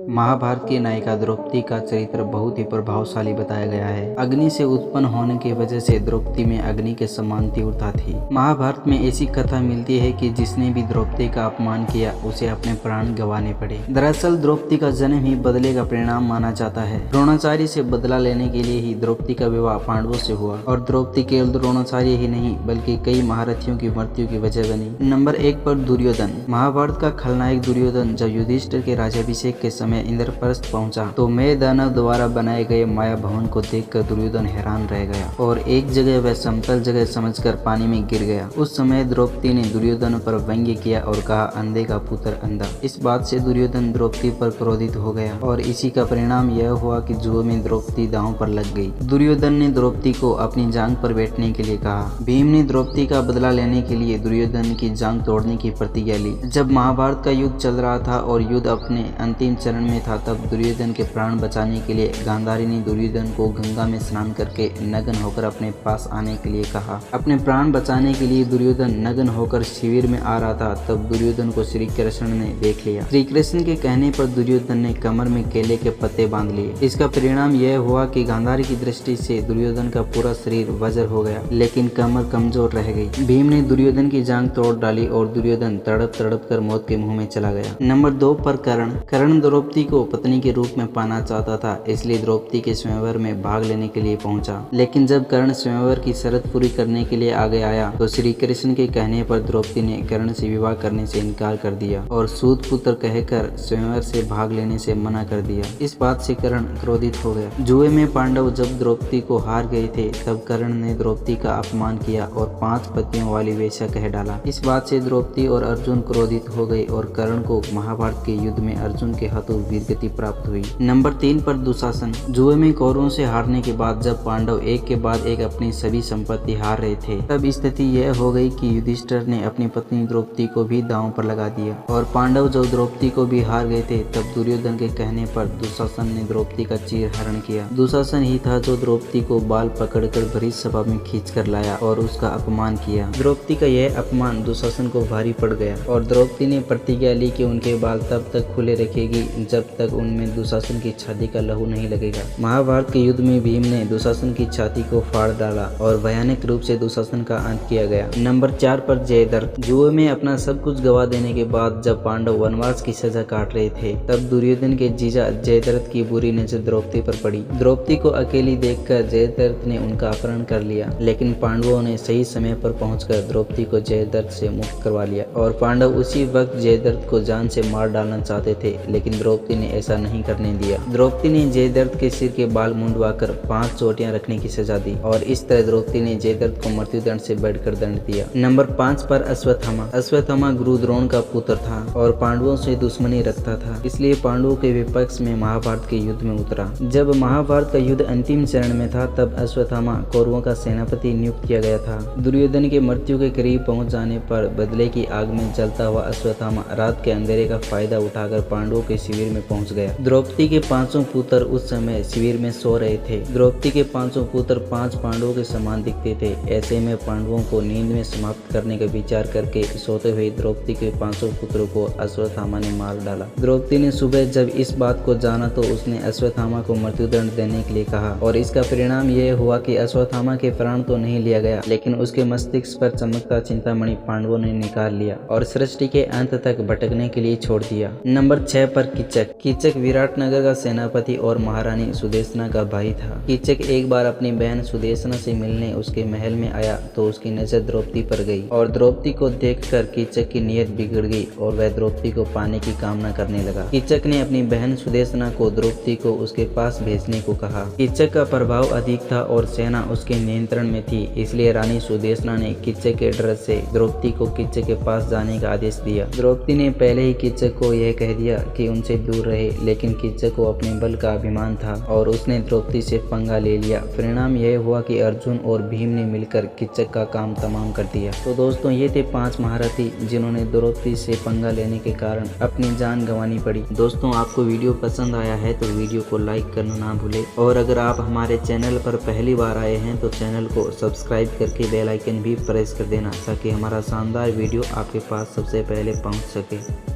महाभारत की नायिका द्रौपदी का चरित्र बहुत ही प्रभावशाली बताया गया है। अग्नि से उत्पन्न होने की वजह से द्रौपदी में अग्नि के समान तीव्रता थी। महाभारत में ऐसी कथा मिलती है कि जिसने भी द्रौपदी का अपमान किया उसे अपने प्राण गंवाने पड़े। दरअसल द्रौपदी का जन्म ही बदले का परिणाम माना जाता है। द्रोणाचार्य से बदला लेने के लिए ही द्रौपदी का विवाह पांडवों से हुआ और द्रौपदी केवल द्रोणाचार्य ही नहीं बल्कि कई महारथियों की मृत्यु की वजह बनी। नंबर 1 पर दुर्योधन। महाभारत का खलनायक दुर्योधन जब युधिष्ठिर के राज्याभिषेक के समय इंद्रप्रस्थ पहुंचा तो मेघदानव द्वारा बनाए गए माया भवन को देखकर दुर्योधन हैरान रह गया और एक जगह वह समतल जगह समझकर पानी में गिर गया। उस समय द्रौपदी ने दुर्योधन पर व्यंग्य किया और कहा, अंधे का पुत्र अंधा। इस बात से दुर्योधन द्रौपदी पर क्रोधित हो गया और इसी का परिणाम यह हुआ कि जुए में द्रौपदी दांव पर लग गई। दुर्योधन ने द्रौपदी को अपनी जांघ पर बैठने के लिए कहा। भीम ने द्रौपदी का बदला लेने के लिए दुर्योधन की जांघ तोड़ने की प्रतिज्ञा ली। जब महाभारत का युद्ध चल रहा था और युद्ध अपने अंतिम चरण में था तब दुर्योधन के प्राण बचाने के लिए गांधारी ने दुर्योधन को गंगा में स्नान करके नग्न होकर अपने पास आने के लिए कहा। अपने प्राण बचाने के लिए दुर्योधन नग्न होकर शिविर में आ रहा था तब दुर्योधन को श्री कृष्ण ने देख लिया। श्री कृष्ण के कहने पर दुर्योधन ने कमर में केले के पत्ते बांध लिए। इसका परिणाम यह हुआ कि गांधारी की दृष्टि से दुर्योधन का पूरा शरीर वज्र हो गया लेकिन कमर कमजोर रह गई। भीम ने दुर्योधन की जांघ तोड़ डाली और दुर्योधन तड़प तड़प कर मौत के मुंह में चला गया। नंबर 2 पर कर्ण द्रौपदी को पत्नी के रूप में पाना चाहता था, इसलिए द्रौपदी के स्वयंवर में भाग लेने के लिए पहुंचा। लेकिन जब कर्ण स्वयंवर की शर्त पूरी करने के लिए आगे आया तो श्री कृष्ण के कहने पर द्रौपदी ने कर्ण से विवाह करने से इनकार कर दिया और सूत पुत्र कहकर स्वयंवर से भाग लेने से मना कर दिया। इस बात से कर्ण क्रोधित हो गया। जुए में पांडव जब द्रौपदी को हार गए थे तब कर्ण ने द्रौपदी का अपमान किया और 5 पतियों वाली वेश्या कह डाला। इस बात से द्रौपदी और अर्जुन क्रोधित हो गए और कर्ण को महाभारत के युद्ध में अर्जुन के हाथों वीरगति प्राप्त हुई। नंबर 3 पर दुशासन। जुए में कौरवों से हारने के बाद जब पांडव एक के बाद एक अपनी सभी संपत्ति हार रहे थे तब स्थिति यह हो गई कि युधिष्ठिर ने अपनी पत्नी द्रौपदी को भी दांव पर लगा दिया और पांडव जब द्रौपदी को भी हार गए थे तब दुर्योधन के कहने पर दुशासन ने द्रौपदी का चीर हरण किया। दुशासन ही था जो द्रौपदी को बाल पकड़कर भरी सभा में खींच कर लाया और उसका अपमान किया। द्रौपदी का यह अपमान दुशासन को भारी पड़ गया और द्रौपदी ने प्रतिज्ञा ली कि उनके बाल तब तक खुले रखेगी जब तक उनमें दुशासन की छाती का लहू नहीं लगेगा। महाभारत के युद्ध में भीम ने दुशासन की छाती को फाड़ डाला और भयानक रूप से दुशासन का अंत किया गया। नंबर 4 पर जयद्रथ। जुए में अपना सब कुछ गवा देने के बाद जब पांडव वनवास की सजा काट रहे थे तब दुर्योधन के जीजा जयद्रथ की बुरी नजर द्रौपदी पर पड़ी। द्रौपदी को अकेली देखकर जयद्रथ ने उनका अपहरण कर लिया लेकिन पांडवों ने सही समय पर पहुंचकर द्रौपदी को जयद्रथ से मुक्त करवा लिया और पांडव उसी वक्त जयद्रथ को जान से मार डालना चाहते थे लेकिन द्रौपदी ने ऐसा नहीं करने दिया। द्रौपदी ने जयद्रथ के सिर के बाल मुंडवाकर 5 चोटियां रखने की सजा दी और इस तरह द्रौपदी ने जयद्रथ को मृत्युदंड से बढ़कर दंड दिया। नंबर 5 पर अश्वत्थामा। अश्वत्थामा गुरु द्रोण का पुत्र था और पांडवों से दुश्मनी रखता था, इसलिए पांडवों के विपक्ष में महाभारत के युद्ध में उतरा। जब महाभारत का युद्ध अंतिम चरण में था तब अश्वत्थामा कौरवों का सेनापति नियुक्त किया गया था। दुर्योधन के मृत्यु के करीब पहुंच जाने पर बदले की आग में जलता हुआ अश्वत्थामा रात के अंधेरे का फायदा उठाकर पांडवों के शिविर में पहुंच गया। द्रौपदी के 5 पुत्र उस समय शिविर में सो रहे थे। द्रौपदी के 5 पुत्र 5 पांडवों के समान दिखते थे। ऐसे में पांडवों को नींद में समाप्त करने का विचार करके सोते हुए द्रौपदी के 5 पुत्रों को अश्वत्थामा ने मार डाला। द्रौपदी ने सुबह जब इस बात को जाना तो उसने अश्वत्थामा को मृत्युदंड देने के लिए कहा और इसका परिणाम यह हुआ कि अश्वत्थामा के प्राण तो नहीं लिया गया लेकिन उसके मस्तिष्क पर चमकता चिंतामणि पांडवों ने निकाल लिया और सृष्टि के अंत तक भटकने के लिए छोड़ दिया। नंबर 6 पर कीचक। कीचक विराटनगर का सेनापति और महारानी सुदेशना का भाई था। कीचक एक बार अपनी बहन सुदेशना से मिलने उसके महल में आया तो उसकी नजर द्रौपदी पर गई और द्रौपदी को देखकर कीचक की नीयत बिगड़ गई और वह द्रौपदी को पाने की कामना करने लगा। कीचक ने अपनी बहन सुदेशना को द्रौपदी को उसके पास भेजने को कहा। कीचक का प्रभाव अधिक था और सेना उसके नियंत्रण में थी, इसलिए रानी सुदेशना ने कीचक के डर से द्रौपदी को कीचक के पास जाने का आदेश दिया। द्रौपदी ने पहले ही कीचक को यह कह दिया कि उनसे दूर रहे लेकिन कीचक को अपने बल का अभिमान था और उसने द्रौपदी से पंगा ले लिया। परिणाम यह हुआ कि अर्जुन और भीम ने मिलकर कीचक का काम तमाम कर दिया। तो दोस्तों ये थे 5 महारथी जिन्होंने द्रौपदी से पंगा लेने के कारण अपनी जान गंवानी पड़ी। दोस्तों आपको वीडियो पसंद आया है तो वीडियो को लाइक करना ना भूले और अगर आप हमारे चैनल पर पहली बार आए हैं तो चैनल को सब्सक्राइब करके बेल आइकन भी प्रेस कर देना ताकि हमारा शानदार वीडियो आपके पास सबसे पहले पहुंच सके।